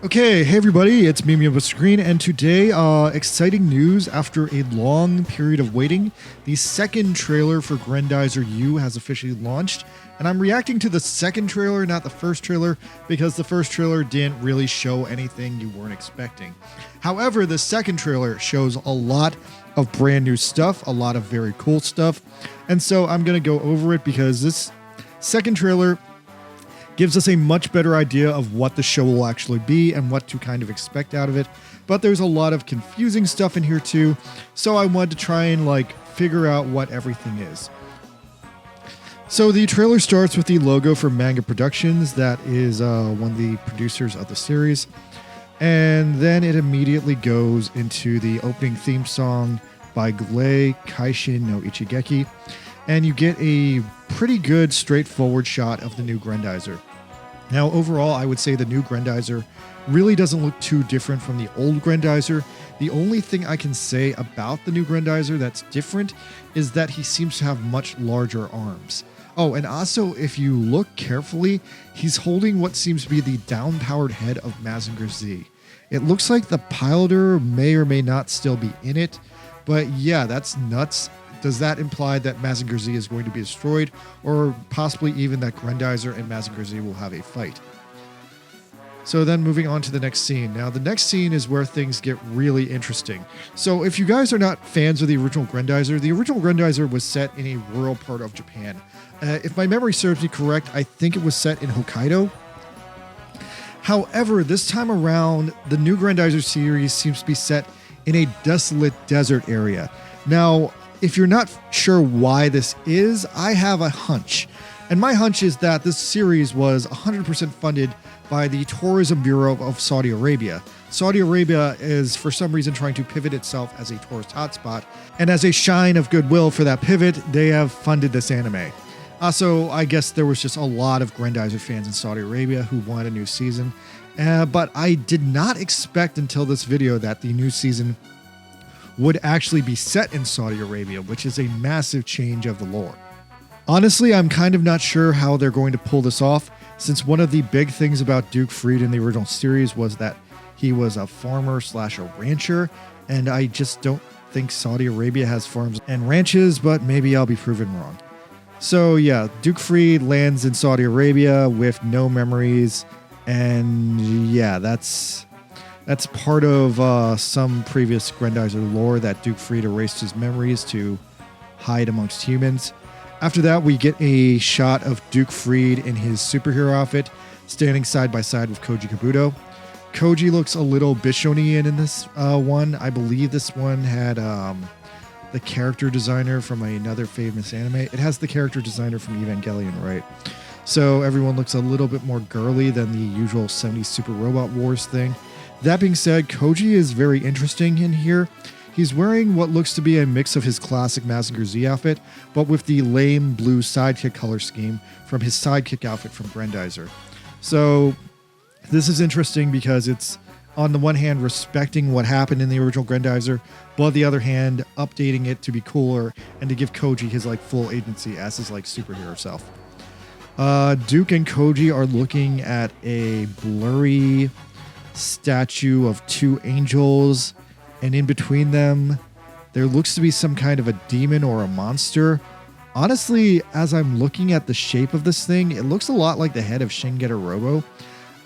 Okay, hey everybody, it's me, Mr. Green, and today, exciting news after a long period of waiting. The second trailer for Grendizer U has officially launched, and I'm reacting to the second trailer, not the first trailer, because the first trailer didn't really show anything you weren't expecting. However, the second trailer shows a lot of brand new stuff, a lot of very cool stuff, and so I'm going to go over it because this second trailer gives us a much better idea of what the show will actually be and what to kind of expect out of it. But there's a lot of confusing stuff in here too, so I wanted to try and figure out what everything is. So the trailer starts with the logo for Manga Productions, that is one of the producers of the series. And then it immediately goes into the opening theme song by Glei Kaishin no Ichigeki. And you get a pretty good straightforward shot of the new Grendizer. Now, overall, I would say the new Grendizer really doesn't look too different from the old Grendizer. The only thing I can say about the new Grendizer that's different is that he seems to have much larger arms. Oh, and also, if you look carefully, he's holding what seems to be the down-powered head of Mazinger Z. It looks like the piloter may or may not still be in it, but yeah, that's nuts. Does that imply that Mazinger Z is going to be destroyed, or possibly even that Grendizer and Mazinger Z will have a fight? So then moving on to the next scene. Now, the next scene is where things get really interesting. So if you guys are not fans of the original Grendizer was set in a rural part of Japan. If my memory serves me correct, I think it was set in Hokkaido. However, this time around, the new Grendizer series seems to be set in a desolate desert area. Now, if you're not sure why this is, I have a hunch. And my hunch is that this series was 100% funded by the Tourism Bureau of Saudi Arabia. Saudi Arabia is, for some reason, trying to pivot itself as a tourist hotspot. And as a shine of goodwill for that pivot, they have funded this anime. Also, I guess there was just a lot of Grendizer fans in Saudi Arabia who wanted a new season. But I did not expect until this video that the new season would actually be set in Saudi Arabia, which is a massive change of the lore. Honestly, I'm kind of not sure how they're going to pull this off, since one of the big things about Duke Freed in the original series was that he was a farmer slash a rancher, and I just don't think Saudi Arabia has farms and ranches, but maybe I'll be proven wrong. So yeah, Duke Freed lands in Saudi Arabia with no memories, and yeah, that's part of some previous Grendizer lore that Duke Freed erased his memories to hide amongst humans. After that, we get a shot of Duke Freed in his superhero outfit, standing side by side with Koji Kabuto. Koji looks a little Bishonian in this one. I believe this one had the character designer from another famous anime. It has the character designer from Evangelion, right? So everyone looks a little bit more girly than the usual 70s Super Robot Wars thing. That being said, Koji is very interesting in here. He's wearing what looks to be a mix of his classic Mazinger Z outfit, but with the lame blue sidekick color scheme from his sidekick outfit from Grendizer. So this is interesting because it's, on the one hand, respecting what happened in the original Grendizer, but on the other hand, updating it to be cooler and to give Koji his full agency as his superhero self. Duke and Koji are looking at a blurry statue of two angels, and in between them there looks to be some kind of a demon or a monster. Honestly, as I'm looking at the shape of this thing, it looks a lot like the head of Shin Robo.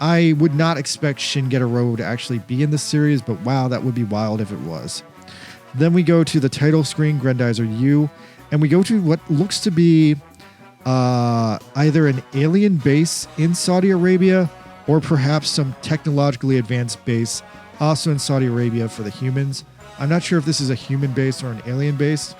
I would not expect Shin Robo to actually be in this series, but wow, that would be wild if it was. Then we go to the title screen, Grendizer U, and we go to what looks to be either an alien base in Saudi Arabia or perhaps some technologically advanced base also in Saudi Arabia for the humans. I'm not sure if this is a human base or an alien base.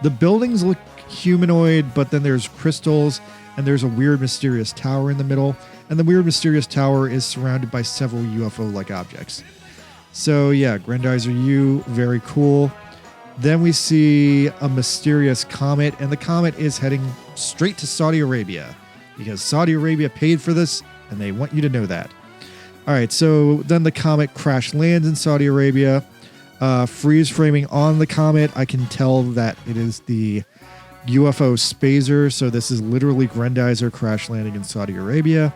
The buildings look humanoid, but then there's crystals, and there's a weird mysterious tower in the middle, and the weird mysterious tower is surrounded by several UFO-like objects. So yeah, Grendizer U, very cool. Then we see a mysterious comet, and the comet is heading straight to Saudi Arabia because Saudi Arabia paid for this, and they want you to know that. All right, so then the comet crash lands in Saudi Arabia. Freeze framing on the comet, I can tell that it is the UFO Spazer, so this is literally Grendizer crash landing in Saudi Arabia.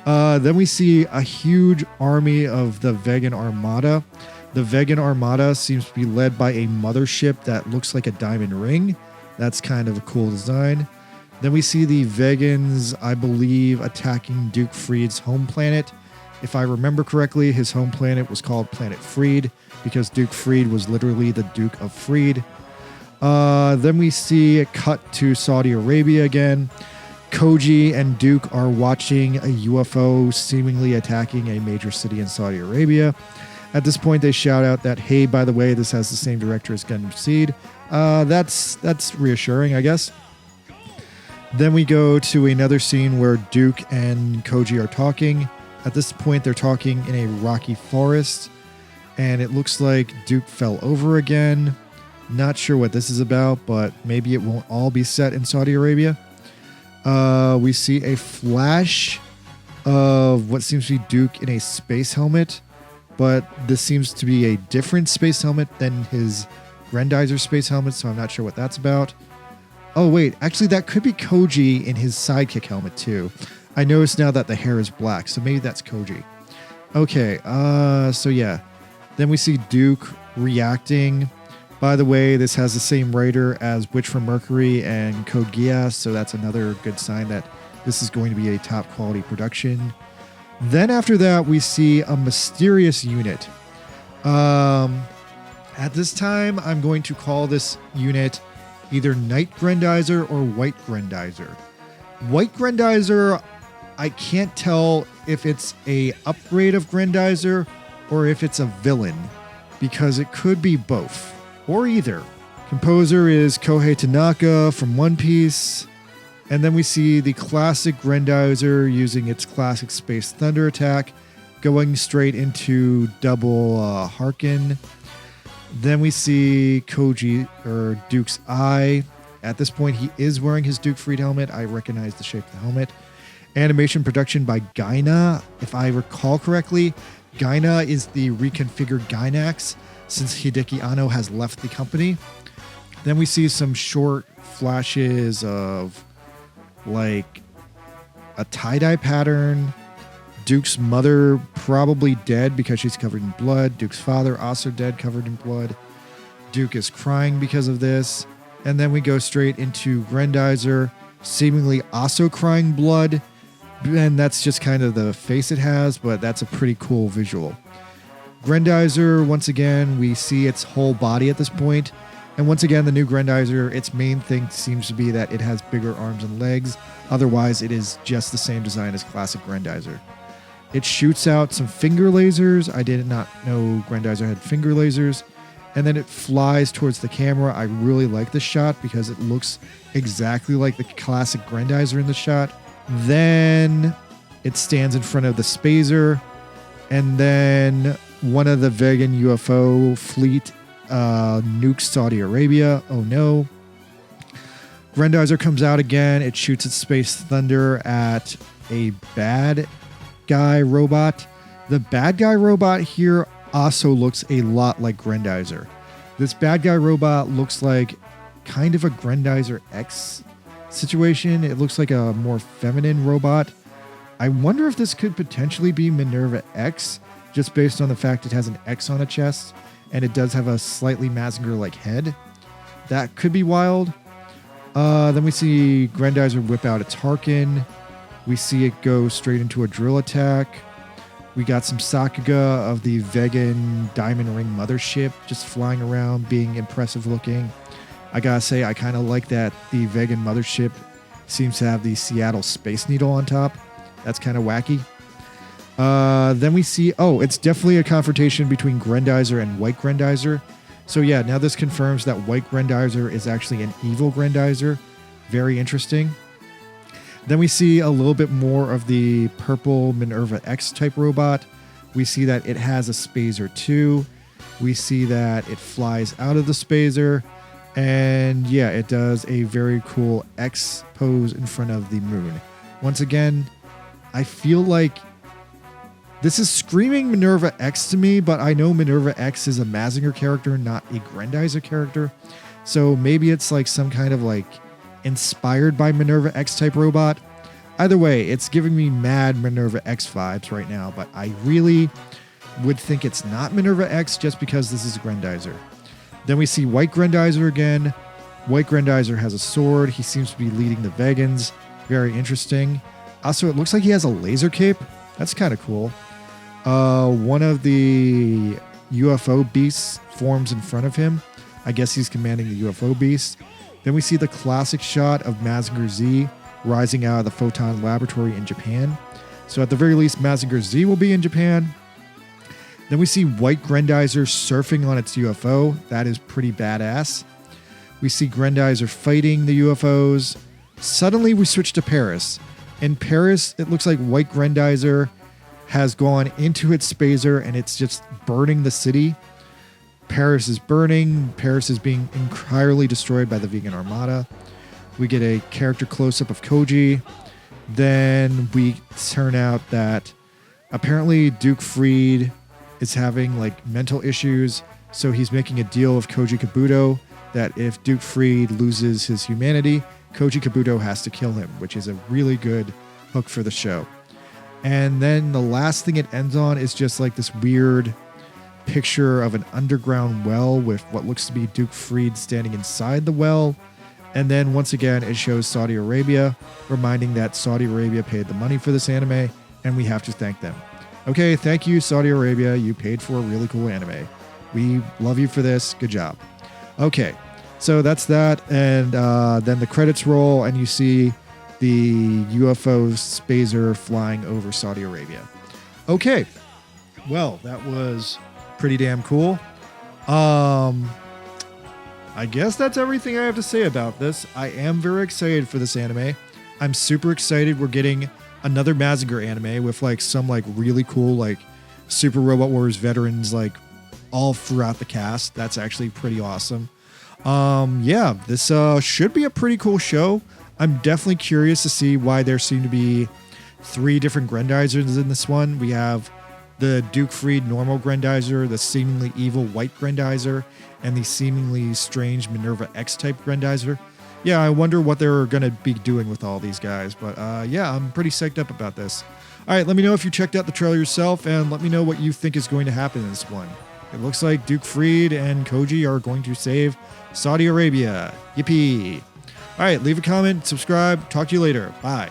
Then we see a huge army of the Vegan Armada. The Vegan Armada seems to be led by a mothership that looks like a diamond ring. That's kind of a cool design. Then we see the Vegans, I believe, attacking Duke Freed's home planet. If I remember correctly, his home planet was called Planet Freed because Duke Freed was literally the Duke of Freed. Then we see a cut to Saudi Arabia again. Koji and Duke are watching a UFO seemingly attacking a major city in Saudi Arabia. At this point, they shout out that, hey, by the way, this has the same director as Gundam Seed. That's reassuring, I guess. Then we go to another scene where Duke and Koji are talking. At this point, they're talking in a rocky forest, and it looks like Duke fell over again. Not sure what this is about, but maybe it won't all be set in Saudi Arabia. We see a flash of what seems to be Duke in a space helmet, but this seems to be a different space helmet than his Grendizer space helmet, so I'm not sure what that's about. Oh, wait, actually, that could be Koji in his sidekick helmet, too. I noticed now that the hair is black, so maybe that's Koji. Okay, so yeah. Then we see Duke reacting. By the way, this has the same writer as Witch from Mercury and Code Geass, so that's another good sign that this is going to be a top quality production. Then after that, we see a mysterious unit. At this time, I'm going to call this unit either Night Grendizer or White Grendizer. White Grendizer, I can't tell if it's a upgrade of Grendizer or if it's a villain, because it could be both, or either. Composer is Kohei Tanaka from One Piece. And then we see the classic Grendizer using its classic Space Thunder attack, going straight into double Harken. Then we see Koji, or Duke's eye. At this point, he is wearing his Duke Freed helmet. I recognize the shape of the helmet. Animation production by Gaina. If I recall correctly, Gaina is the reconfigured Gainax since Hideki Anno has left the company. Then we see some short flashes of like a tie-dye pattern. Duke's mother probably dead because she's covered in blood. Duke's father also dead, covered in blood. Duke is crying because of this. And then we go straight into Grendizer, seemingly also crying blood. And that's just kind of the face it has, but that's a pretty cool visual. Grendizer, once again, we see its whole body at this point. And once again, the new Grendizer, its main thing seems to be that it has bigger arms and legs. Otherwise, it is just the same design as classic Grendizer. It shoots out some finger lasers. I did not know Grendizer had finger lasers. And then it flies towards the camera. I really like this shot because it looks exactly like the classic Grendizer in the shot. Then it stands in front of the Spazer. And then one of the Vegan UFO fleet nukes Saudi Arabia. Oh no. Grendizer comes out again. It shoots its Space Thunder at a bad guy robot. The bad guy robot here also looks a lot like Grendizer. This bad guy robot looks like kind of a Grendizer X situation. It looks like a more feminine robot. I wonder if this could potentially be Minerva X, just based on the fact it has an X on a chest and it does have a slightly Mazinger-like head. That could be wild. Then we see Grendizer whip out its Harken. We see it go straight into a drill attack. We got some Sakuga of the Vegan Diamond Ring mothership just flying around, being impressive looking. I gotta say, I kind of like that the Vegan mothership seems to have the Seattle Space Needle on top. That's kind of wacky. Then we see, it's definitely a confrontation between Grendizer and White Grendizer. So yeah, now this confirms that White Grendizer is actually an evil Grendizer. Very interesting. Then we see a little bit more of the purple Minerva X type robot. We see that it has a Spazer too. We see that it flies out of the Spazer. And yeah, it does a very cool X pose in front of the moon. Once again, I feel like this is screaming Minerva X to me, but I know Minerva X is a Mazinger character, not a Grendizer character. So maybe it's like some kind of like inspired by Minerva X type robot. Either way, it's giving me mad Minerva X vibes right now, but I really would think it's not Minerva X just because this is Grendizer. Then we see White Grendizer again. White Grendizer has a sword. He seems to be leading the Vegans. Very interesting. Also, it looks like he has a laser cape. That's kind of cool. One of the UFO beasts forms in front of him. I guess he's commanding the UFO beast. Then we see the classic shot of Mazinger Z rising out of the Photon Laboratory in Japan. So at the very least, Mazinger Z will be in Japan. Then we see White Grendizer surfing on its UFO. That is pretty badass. We see Grendizer fighting the UFOs. Suddenly we switch to Paris. In Paris, it looks like White Grendizer has gone into its spacer and it's just burning the city. Paris is burning. Paris is being entirely destroyed by the vegan armada. We get a character close-up of Koji. Then we turn out that apparently Duke Freed is having like mental issues. So he's making a deal with Koji Kabuto that if Duke Freed loses his humanity, Koji Kabuto has to kill him, which is a really good hook for the show. And then the last thing it ends on is just like this weird picture of an underground well with what looks to be Duke Freed standing inside the well. And then once again, it shows Saudi Arabia, reminding that Saudi Arabia paid the money for this anime, and we have to thank them. Okay, thank you, Saudi Arabia. You paid for a really cool anime. We love you for this. Good job. Okay, so that's that. And then the credits roll, and you see the UFO spacer flying over Saudi Arabia. Okay, well, that was pretty damn cool. I guess that's everything I have to say about this. I am very excited for this anime. I'm super excited we're getting another Mazinger anime with like some like really cool like Super Robot Wars veterans like all throughout the cast. That's actually pretty awesome. Yeah, this should be a pretty cool show. I'm definitely curious to see why there seem to be 3 different Grendizers in this one. We have the Duke Freed normal Grendizer, the seemingly evil White Grendizer, and the seemingly strange Minerva X type Grendizer. Yeah, I wonder what they're going to be doing with all these guys. But yeah, I'm pretty psyched up about this. All right, let me know if you checked out the trailer yourself, and let me know what you think is going to happen in this one. It looks like Duke Freed and Koji are going to save Saudi Arabia. Yippee. All right, leave a comment, subscribe. Talk to you later. Bye.